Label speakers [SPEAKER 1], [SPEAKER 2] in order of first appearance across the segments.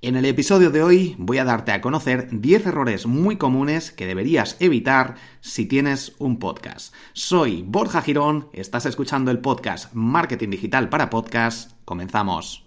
[SPEAKER 1] En el episodio de hoy voy a darte a conocer 10 errores muy comunes que deberías evitar si tienes un podcast. Soy Borja Girón, estás escuchando el podcast Marketing Digital para Podcast. Comenzamos.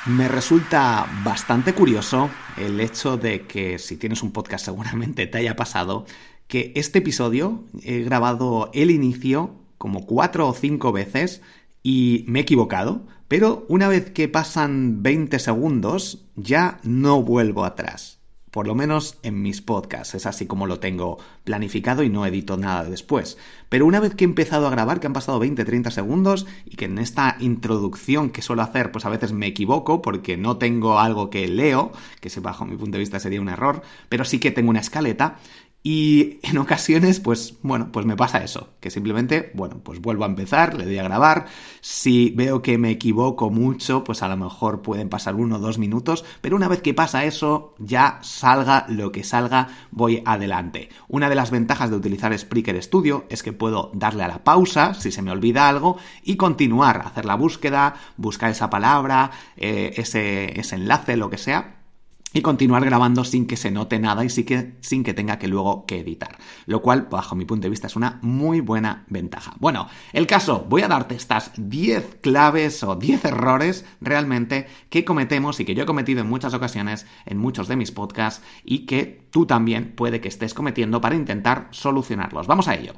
[SPEAKER 1] Me resulta bastante curioso el hecho de que si tienes un podcast seguramente te haya pasado que este episodio he grabado el inicio como 4 o 5 veces y me he equivocado, pero una vez que pasan 20 segundos ya no vuelvo atrás. Por lo menos en mis podcasts, es así como lo tengo planificado y no edito nada después. Pero una vez que he empezado a grabar, que han pasado 20-30 segundos y que en esta introducción que suelo hacer, pues a veces me equivoco porque no tengo algo que leo, que bajo mi punto de vista sería un error, pero sí que tengo una escaleta. Y en ocasiones, pues me pasa eso, que simplemente, pues vuelvo a empezar, le doy a grabar. Si veo que me equivoco mucho, pues a lo mejor pueden pasar 1 o 2 minutos, pero una vez que pasa eso, ya salga lo que salga, voy adelante. Una de las ventajas de utilizar Spreaker Studio es que puedo darle a la pausa, si se me olvida algo, y continuar, hacer la búsqueda, buscar esa palabra, ese enlace, lo que sea, y continuar grabando sin que se note nada y sin que tenga que luego que editar. Lo cual, bajo mi punto de vista, es una muy buena ventaja. Bueno, el caso, voy a darte estas 10 claves o 10 errores realmente que cometemos y que yo he cometido en muchas ocasiones en muchos de mis podcasts y que tú también puede que estés cometiendo para intentar solucionarlos. Vamos a ello.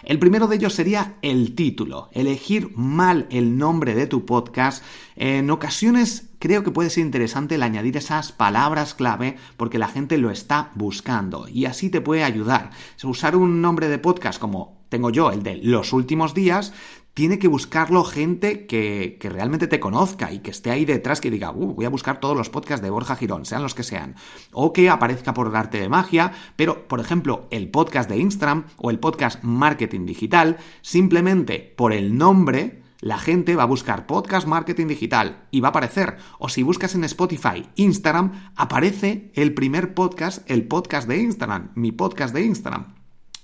[SPEAKER 1] El primero de ellos sería el título. Elegir mal el nombre de tu podcast. En ocasiones creo que puede ser interesante el añadir esas palabras clave porque la gente lo está buscando y así te puede ayudar. Usar un nombre de podcast como tengo yo, el de Los Últimos Días, tiene que buscarlo gente que realmente te conozca y que esté ahí detrás, que diga, voy a buscar todos los podcasts de Borja Girón, sean los que sean. O que aparezca por arte de magia, pero, por ejemplo, el podcast de Instagram o el podcast Marketing Digital, simplemente por el nombre, la gente va a buscar podcast Marketing Digital y va a aparecer. O si buscas en Spotify, Instagram, aparece el primer podcast, el podcast de Instagram, mi podcast de Instagram.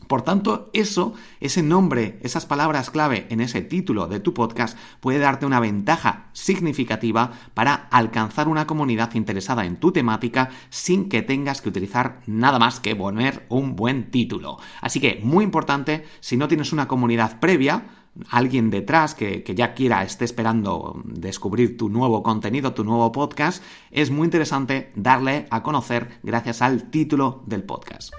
[SPEAKER 1] Por tanto, ese nombre, esas palabras clave en ese título de tu podcast puede darte una ventaja significativa para alcanzar una comunidad interesada en tu temática sin que tengas que utilizar nada más que poner un buen título. Así que, muy importante, si no tienes una comunidad previa, alguien detrás que ya esté esperando descubrir tu nuevo contenido, tu nuevo podcast, es muy interesante darle a conocer gracias al título del podcast.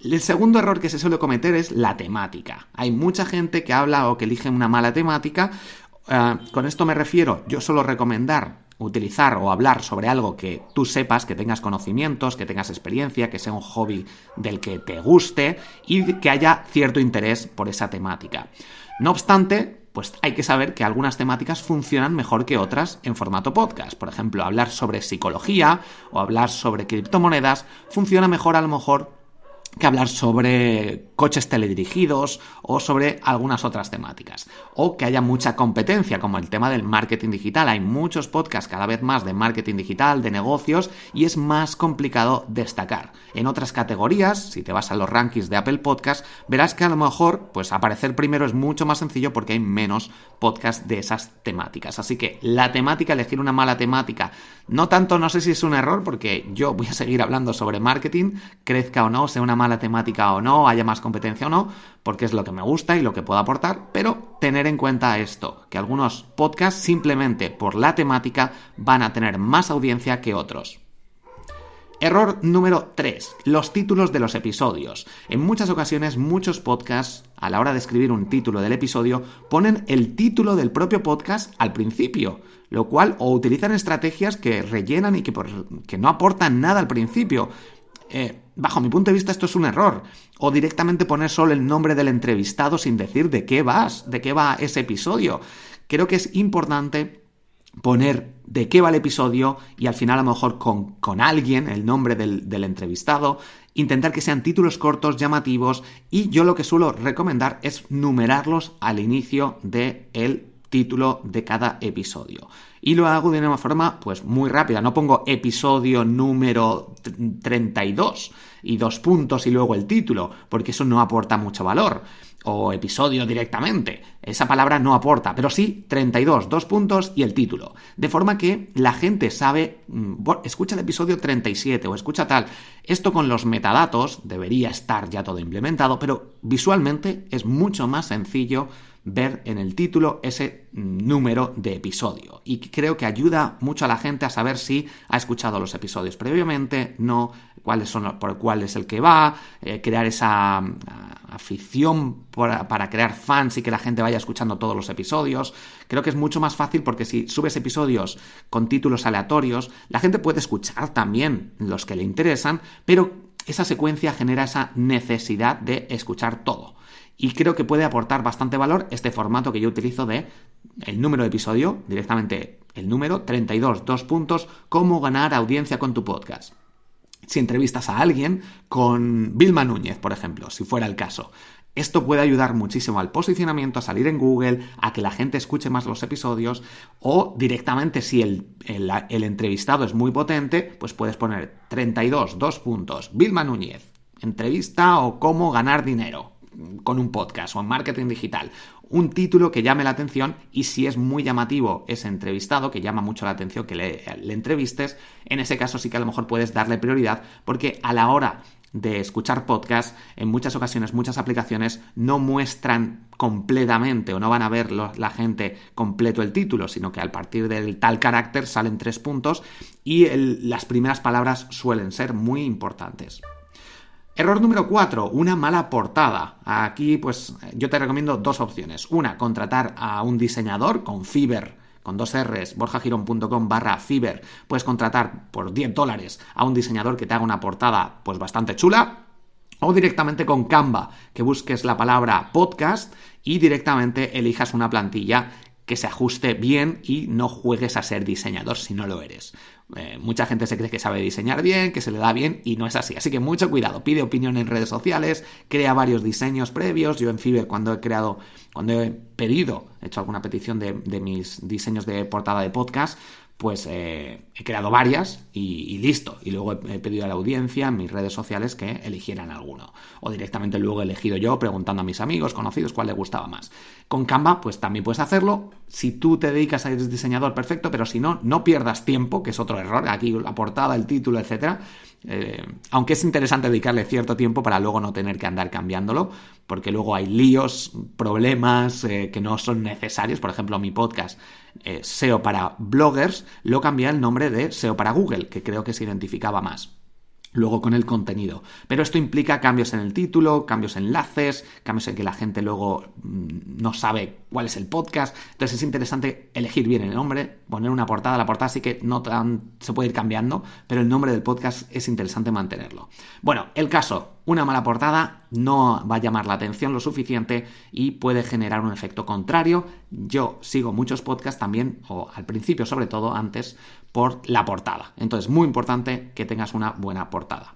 [SPEAKER 1] El segundo error que se suele cometer es la temática. Hay mucha gente que habla o que elige una mala temática. Con esto me refiero, yo suelo recomendar utilizar o hablar sobre algo que tú sepas, que tengas conocimientos, que tengas experiencia, que sea un hobby del que te guste y que haya cierto interés por esa temática. No obstante, pues hay que saber que algunas temáticas funcionan mejor que otras en formato podcast. Por ejemplo, hablar sobre psicología o hablar sobre criptomonedas funciona mejor a lo mejor que hablar sobre coches teledirigidos o sobre algunas otras temáticas. O que haya mucha competencia, como el tema del marketing digital. Hay muchos podcasts cada vez más de marketing digital, de negocios, y es más complicado destacar. En otras categorías, si te vas a los rankings de Apple Podcasts, verás que a lo mejor pues aparecer primero es mucho más sencillo porque hay menos podcasts de esas temáticas. Así que la temática, elegir una mala temática, no sé si es un error, porque yo voy a seguir hablando sobre marketing, crezca o no, sea una mala temática o no, haya más competencia o no, porque es lo que me gusta y lo que puedo aportar, pero tener en cuenta esto, que algunos podcasts simplemente por la temática van a tener más audiencia que otros. Error número 3. Los títulos de los episodios. En muchas ocasiones, muchos podcasts, a la hora de escribir un título del episodio, ponen el título del propio podcast al principio, lo cual o utilizan estrategias que rellenan y que no aportan nada al principio. Bajo mi punto de vista esto es un error. O directamente poner solo el nombre del entrevistado sin decir de qué va ese episodio. Creo que es importante poner de qué va el episodio y al final a lo mejor con alguien, el nombre del entrevistado, intentar que sean títulos cortos, llamativos, y yo lo que suelo recomendar es numerarlos al inicio del título de cada episodio. Y lo hago de una forma pues muy rápida, no pongo episodio número 32, y 2 puntos y luego el título, porque eso no aporta mucho valor. O episodio directamente. Esa palabra no aporta, pero sí 32, 2 puntos y el título. De forma que la gente sabe, escucha el episodio 37 o escucha tal. Esto con los metadatos debería estar ya todo implementado, pero visualmente es mucho más sencillo ver en el título ese número de episodio. Y creo que ayuda mucho a la gente a saber si ha escuchado los episodios previamente, no, por cuál es el que va, crear esa afición para crear fans y que la gente vaya escuchando todos los episodios. Creo que es mucho más fácil porque si subes episodios con títulos aleatorios, la gente puede escuchar también los que le interesan, pero esa secuencia genera esa necesidad de escuchar todo. Y creo que puede aportar bastante valor este formato que yo utilizo de el número de episodio, directamente el número, 32, 2 puntos, cómo ganar audiencia con tu podcast. Si entrevistas a alguien con Vilma Núñez, por ejemplo, si fuera el caso, esto puede ayudar muchísimo al posicionamiento, a salir en Google, a que la gente escuche más los episodios, o directamente si el entrevistado es muy potente, pues puedes poner 32, 2 puntos, Vilma Núñez, entrevista o cómo ganar dinero con un podcast o en marketing digital. Un título que llame la atención, y si es muy llamativo ese entrevistado, que llama mucho la atención que le entrevistes, en ese caso sí que a lo mejor puedes darle prioridad, porque a la hora de escuchar podcast, en muchas ocasiones, muchas aplicaciones no muestran completamente o no van a ver la gente completo el título, sino que al partir del tal carácter salen 3 puntos y las primeras palabras suelen ser muy importantes. Error número 4, una mala portada. Aquí pues yo te recomiendo 2 opciones. Una, contratar a un diseñador con Fiverr, con 2 R's, borjagirón.com/Fiverr. Puedes contratar por $10 a un diseñador que te haga una portada pues bastante chula. O directamente con Canva, que busques la palabra podcast y directamente elijas una plantilla que se ajuste bien y no juegues a ser diseñador si no lo eres. Mucha gente se cree que sabe diseñar bien, que se le da bien, y no es así. Así que mucho cuidado, pide opinión en redes sociales, crea varios diseños previos. Yo en Fiverr cuando he hecho alguna petición de mis diseños de portada de podcast, pues he creado varias y listo. Y luego he pedido a la audiencia en mis redes sociales que eligieran alguno. O directamente luego he elegido yo preguntando a mis amigos, conocidos, cuál les gustaba más. Con Canva pues también puedes hacerlo. Si tú te dedicas a ser diseñador, perfecto, pero si no, no pierdas tiempo, que es otro error. Aquí la portada, el título, etcétera. Aunque es interesante dedicarle cierto tiempo para luego no tener que andar cambiándolo, porque luego hay líos, problemas que no son necesarios. Por ejemplo, mi podcast SEO para bloggers lo cambié al nombre de SEO para Google, que creo que se identificaba más luego con el contenido. Pero esto implica cambios en el título, cambios en enlaces, cambios en que la gente luego no sabe cuál es el podcast. Entonces es interesante elegir bien el nombre, poner una portada. La portada sí que se puede ir cambiando, pero el nombre del podcast es interesante mantenerlo. Bueno, el caso, una mala portada no va a llamar la atención lo suficiente y puede generar un efecto contrario. Yo sigo muchos podcasts también, o al principio sobre todo, antes, por la portada. Entonces, muy importante que tengas una buena portada.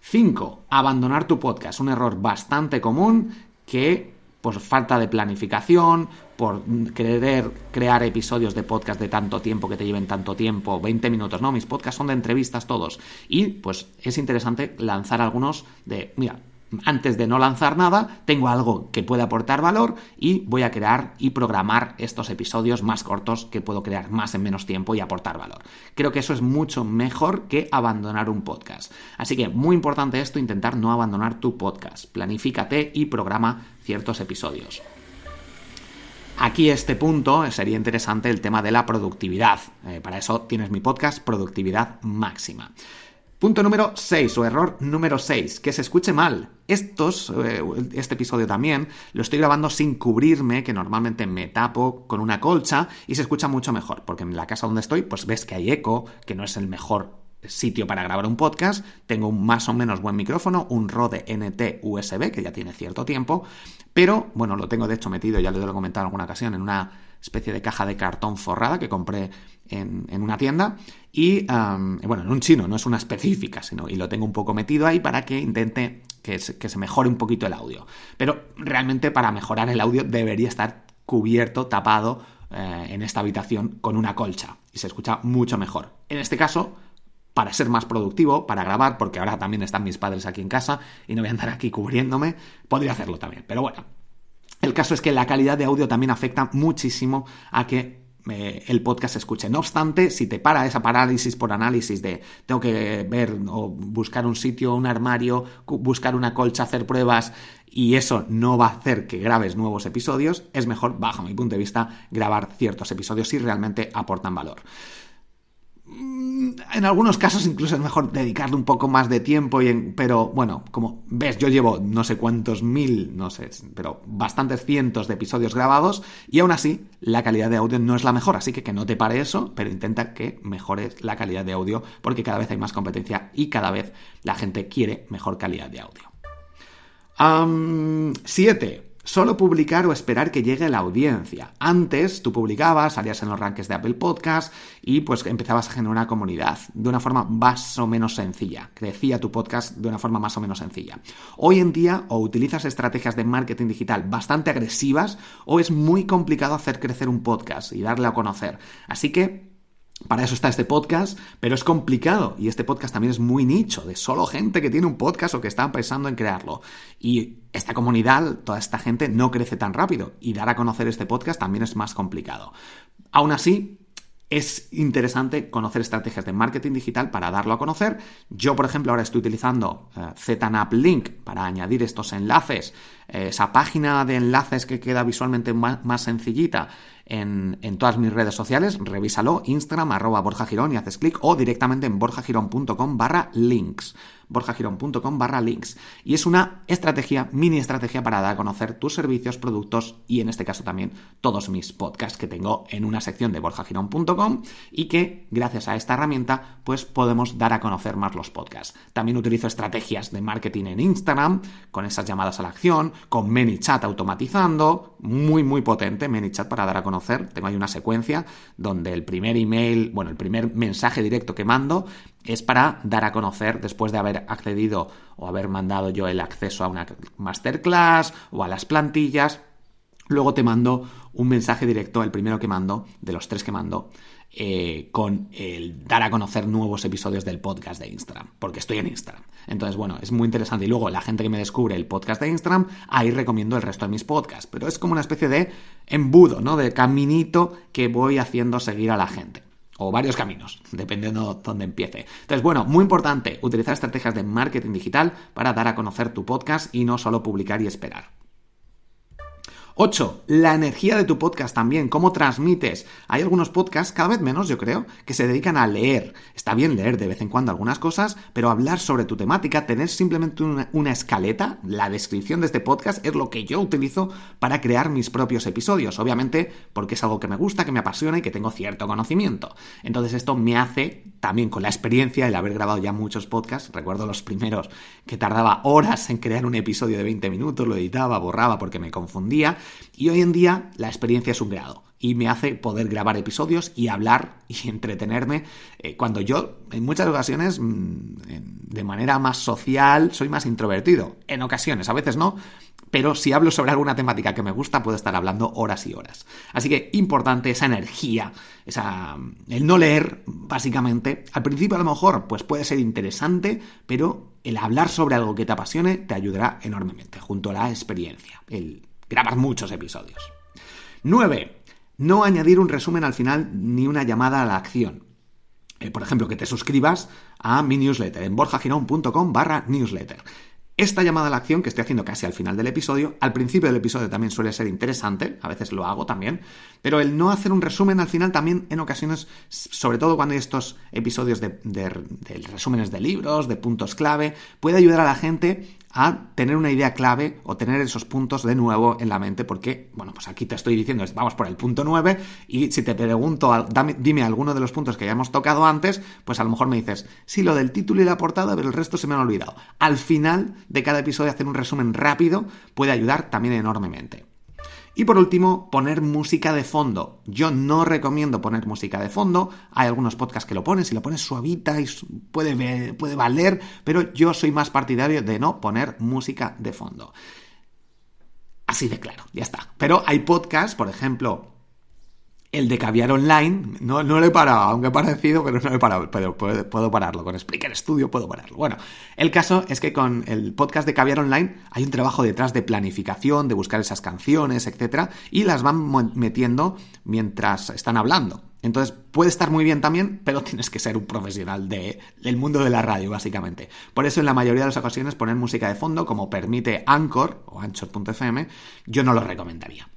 [SPEAKER 1] 5. Abandonar tu podcast. Un error bastante común que, por falta de planificación, por querer crear episodios de podcast de tanto tiempo, que te lleven tanto tiempo, 20 minutos, no, mis podcasts son de entrevistas todos. Y pues es interesante lanzar algunos mira, antes de no lanzar nada, tengo algo que puede aportar valor y voy a crear y programar estos episodios más cortos que puedo crear más en menos tiempo y aportar valor. Creo que eso es mucho mejor que abandonar un podcast. Así que muy importante esto, intentar no abandonar tu podcast. Planifícate y programa ciertos episodios. Aquí este punto sería interesante el tema de la productividad. Para eso tienes mi podcast Productividad Máxima. Punto número 6 o error número 6, que se escuche mal. Este episodio también lo estoy grabando sin cubrirme, que normalmente me tapo con una colcha y se escucha mucho mejor, porque en la casa donde estoy pues ves que hay eco, que no es el mejor sitio para grabar un podcast. Tengo un más o menos buen micrófono, un Rode NT USB que ya tiene cierto tiempo, pero bueno, lo tengo de hecho metido, ya lo he comentado en alguna ocasión, en una especie de caja de cartón forrada que compré en una tienda y bueno, en un chino, no es una específica, y lo tengo un poco metido ahí para que intente que se mejore un poquito el audio. Pero realmente para mejorar el audio debería estar cubierto, tapado en esta habitación con una colcha y se escucha mucho mejor. En este caso, para ser más productivo, para grabar, porque ahora también están mis padres aquí en casa y no voy a andar aquí cubriéndome, podría hacerlo también. Pero bueno, el caso es que la calidad de audio también afecta muchísimo a que el podcast se escuche. No obstante, si te para esa parálisis por análisis de tengo que ver o buscar un sitio, un armario, buscar una colcha, hacer pruebas, y eso no va a hacer que grabes nuevos episodios, es mejor, bajo mi punto de vista, grabar ciertos episodios si realmente aportan valor. En algunos casos incluso es mejor dedicarle un poco más de tiempo, pero bueno, como ves, yo llevo no sé cuántos mil, no sé, pero bastantes cientos de episodios grabados y aún así la calidad de audio no es la mejor, así que no te pare eso, pero intenta que mejores la calidad de audio porque cada vez hay más competencia y cada vez la gente quiere mejor calidad de audio. 7. Solo publicar o esperar que llegue la audiencia. Antes tú publicabas, salías en los rankings de Apple Podcast y pues empezabas a generar una comunidad de una forma más o menos sencilla. Crecía tu podcast de una forma más o menos sencilla. Hoy en día o utilizas estrategias de marketing digital bastante agresivas o es muy complicado hacer crecer un podcast y darle a conocer. Así que para eso está este podcast, pero es complicado y este podcast también es muy nicho, de solo gente que tiene un podcast o que está pensando en crearlo. Y esta comunidad, toda esta gente no crece tan rápido y dar a conocer este podcast también es más complicado. Aún así, es interesante conocer estrategias de marketing digital para darlo a conocer. Yo, por ejemplo, ahora estoy utilizando ZNAP Link para añadir estos enlaces, esa página de enlaces que queda visualmente más sencillita en todas mis redes sociales. Revísalo, Instagram, @BorjaGirón y haces clic o directamente en borjagirón.com/links. borjagirón.com/links. Y es una mini estrategia para dar a conocer tus servicios, productos y en este caso también todos mis podcasts que tengo en una sección de borjagirón.com y que gracias a esta herramienta pues podemos dar a conocer más los podcasts. También utilizo estrategias de marketing en Instagram con esas llamadas a la acción, con ManyChat automatizando, muy potente ManyChat para dar a conocer. Tengo ahí una secuencia donde el primer email, el primer mensaje directo que mando es para dar a conocer después de haber accedido o haber mandado yo el acceso a una masterclass o a las plantillas. Luego te mando un mensaje directo, el primero que mando, de los 3 que mando, con el dar a conocer nuevos episodios del podcast de Instagram, porque estoy en Instagram. Entonces, es muy interesante. Y luego la gente que me descubre el podcast de Instagram, ahí recomiendo el resto de mis podcasts. Pero es como una especie de embudo, ¿no? De caminito que voy haciendo seguir a la gente. O varios caminos, dependiendo dónde empiece. Entonces, muy importante, utilizar estrategias de marketing digital para dar a conocer tu podcast y no solo publicar y esperar. 8. La energía de tu podcast también, cómo transmites. Hay algunos podcasts, cada vez menos yo creo, que se dedican a leer. Está bien leer de vez en cuando algunas cosas, pero hablar sobre tu temática, tener simplemente una escaleta, la descripción de este podcast es lo que yo utilizo para crear mis propios episodios. Obviamente porque es algo que me gusta, que me apasiona y que tengo cierto conocimiento. Entonces esto me hace, también con la experiencia, el haber grabado ya muchos podcasts, recuerdo los primeros que tardaba horas en crear un episodio de 20 minutos, lo editaba, borraba porque me confundía. Y hoy en día la experiencia es un grado y me hace poder grabar episodios y hablar y entretenerme cuando yo en muchas ocasiones de manera más social soy más introvertido. En ocasiones, a veces no, pero si hablo sobre alguna temática que me gusta puedo estar hablando horas y horas. Así que importante esa energía, el no leer básicamente. Al principio a lo mejor pues puede ser interesante, pero el hablar sobre algo que te apasione te ayudará enormemente junto a la experiencia, el grabar muchos episodios. 9. No añadir un resumen al final ni una llamada a la acción. Por ejemplo, que te suscribas a mi newsletter en borjagirón.com/newsletter. Esta llamada a la acción que estoy haciendo casi al final del episodio, al principio del episodio también suele ser interesante, a veces lo hago también, pero el no hacer un resumen al final también en ocasiones, sobre todo cuando hay estos episodios de resúmenes de libros, de puntos clave, puede ayudar a la gente a tener una idea clave o tener esos puntos de nuevo en la mente porque, pues aquí te estoy diciendo, vamos por el punto 9 y si te pregunto, dime alguno de los puntos que ya hemos tocado antes, pues a lo mejor me dices, sí, lo del título y la portada, pero el resto se me han olvidado. Al final de cada episodio hacer un resumen rápido puede ayudar también enormemente. Y por último, poner música de fondo. Yo no recomiendo poner música de fondo. Hay algunos podcasts que lo ponen, si lo pones suavita y puede valer, pero yo soy más partidario de no poner música de fondo. Así de claro, ya está. Pero hay podcasts, por ejemplo, El de Caviar Online, no lo he parado, aunque he parecido, pero no lo he parado, pero puedo pararlo, con Spreaker Studio puedo pararlo. Bueno, el caso es que con el podcast de Caviar Online hay un trabajo detrás de planificación, de buscar esas canciones, etcétera, y las van metiendo mientras están hablando. Entonces puede estar muy bien también, pero tienes que ser un profesional del mundo de la radio, básicamente. Por eso en la mayoría de las ocasiones poner música de fondo, como permite Anchor o Anchor.fm, yo no lo recomendaría.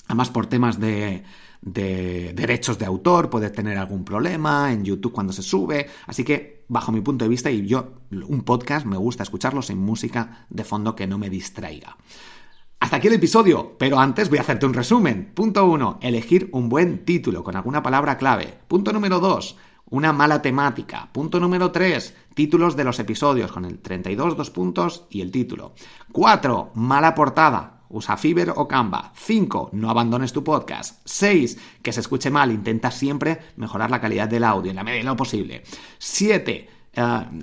[SPEAKER 1] Además, por temas de derechos de autor, puede tener algún problema en YouTube cuando se sube. Así que, bajo mi punto de vista, y yo, un podcast me gusta escucharlo sin música de fondo que no me distraiga. Hasta aquí el episodio, pero antes voy a hacerte un resumen. Punto 1, elegir un buen título con alguna palabra clave. Punto número 2, una mala temática. Punto número 3, títulos de los episodios con el 32, 2 puntos y el título. 4, mala portada. Usa Fiverr o Canva. 5. No abandones tu podcast. 6. Que se escuche mal. Intenta siempre mejorar la calidad del audio en la medida de lo posible. 7.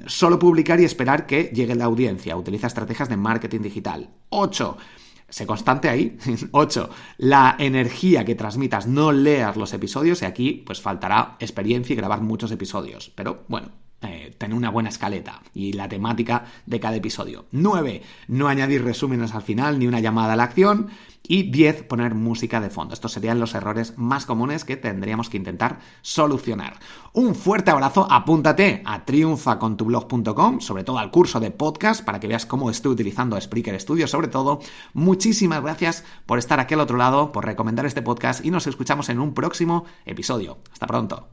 [SPEAKER 1] Solo publicar y esperar que llegue la audiencia. Utiliza estrategias de marketing digital. 8. Sé constante ahí. 8. La energía que transmitas. No leas los episodios y aquí pues faltará experiencia y grabar muchos episodios. Pero bueno, tener una buena escaleta y la temática de cada episodio. 9. No añadir resúmenes al final ni una llamada a la acción. Y 10. Poner música de fondo. Estos serían los errores más comunes que tendríamos que intentar solucionar. Un fuerte abrazo. Apúntate a triunfacontublog.com, sobre todo al curso de podcast, para que veas cómo estoy utilizando Spreaker Studio, sobre todo. Muchísimas gracias por estar aquí al otro lado, por recomendar este podcast y nos escuchamos en un próximo episodio. Hasta pronto.